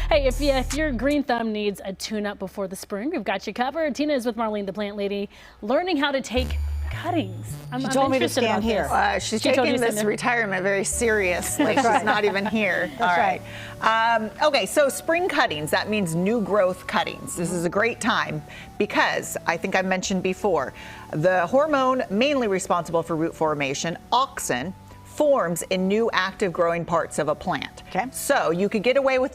Hey, if your green thumb needs a tune-up before the spring, we've got you covered. Tina is with Marlene, the plant lady, learning how to take cuttings. She told me to stand here. She's taking this retirement very serious. Like she's not even here. That's right. Okay, so spring cuttings, that means new growth cuttings. This is a great time because I think I mentioned before, the hormone mainly responsible for root formation, auxin, forms in new active growing parts of a plant. Okay. So you could get away with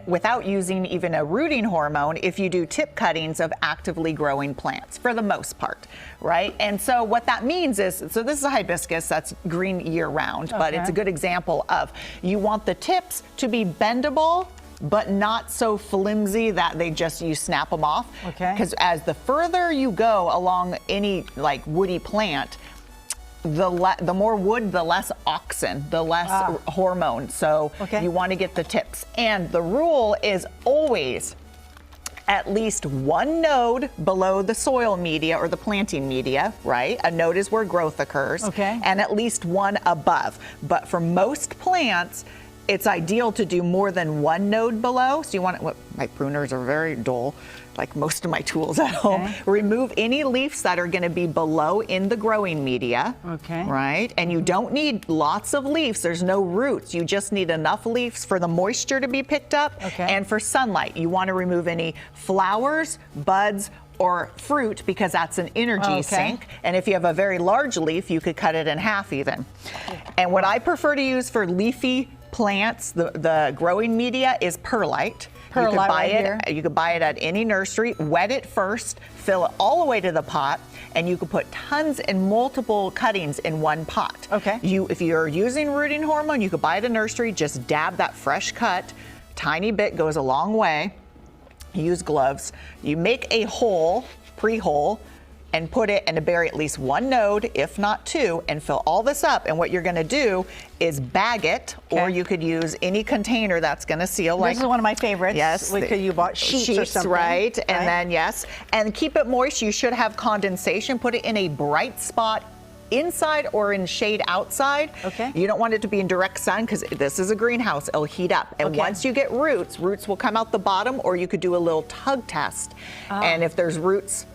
without using even a rooting hormone if you do tip cuttings of actively growing plants for the most part, right? And so what that means is, so this is a hibiscus that's green year round, but it's a good example of you want the tips to be bendable but not so flimsy that you snap them off. Okay. Because as the further you go along any like woody plant, the more wood, the less auxin, the less hormone. So you want to get the tips. And the rule is always at least one node below the soil media or the planting media, right? A node is where growth occurs. Okay. And at least one above. But for most plants, it's ideal to do more than one node below. So you want my pruners are very dull, like most of my tools at home. Remove any leaves that are going to be below in the growing media. Okay. Right? And you don't need lots of leaves. There's no roots. You just need enough leaves for the moisture to be picked up and for sunlight. You want to remove any flowers, buds, or fruit because that's an energy sink. And if you have a very large leaf, you could cut it in half even. And what I prefer to use for leafy plants, the growing media is perlite. You could buy it at any nursery, wet it first, fill it all the way to the pot, and you could put tons and multiple cuttings in one pot. Okay. If you're using rooting hormone, you could buy it at a nursery, just dab that fresh cut, tiny bit goes a long way. Use gloves. You make a hole, pre-hole, and put it and bury at least one node, if not two, and fill all this up. And what you're going to do is bag it, or you could use any container that's going to seal. This is one of my favorites. Yes, you bought sheets or something. Right? And then and keep it moist. You should have condensation. Put it in a bright spot inside or in shade outside. Okay. You don't want it to be in direct sun because this is a greenhouse. It'll heat up. And once you get roots will come out the bottom, or you could do a little tug test. And if there's roots,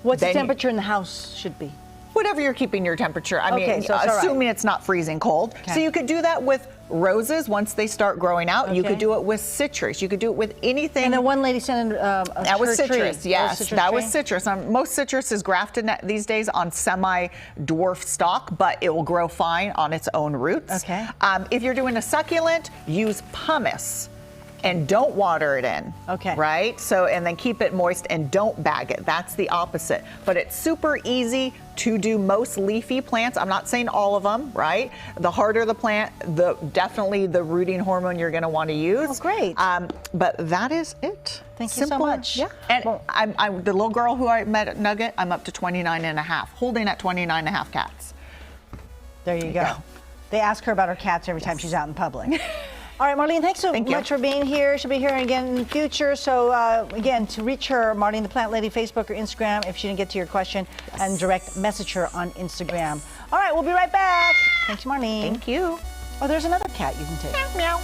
what's the temperature in the house should be? Whatever you're keeping your temperature. I mean, so assuming it's not freezing cold. So you could do that with roses once they start growing out. You could do it with citrus. You could do it with anything. And then one lady sent in that was citrus. Yes, that was citrus. Most citrus is grafted these days on semi-dwarf stalk, but it will grow fine on its own roots. Okay. If you're doing a succulent, use pumice. And don't water it in. Okay. Right? So, and then keep it moist and don't bag it. That's the opposite. But it's super easy to do most leafy plants. I'm not saying all of them, right? The harder the plant, definitely the rooting hormone you're going to want to use. Oh, great. But that is it. Thank you so much. Yeah. And I'm the little girl who I met at Nugget, I'm up to 29 and a half, holding at 29 and a half cats. There you go. They ask her about her cats every time she's out in public. All right, Marlene, thanks so much for being here. She'll be here again in the future. So, again, to reach her, Marlene, the Plant Lady, Facebook or Instagram, if she didn't get to your question, and direct message her on Instagram. All right, we'll be right back. Thanks, Marlene. Thank you. Oh, there's another cat you can take. Meow, meow.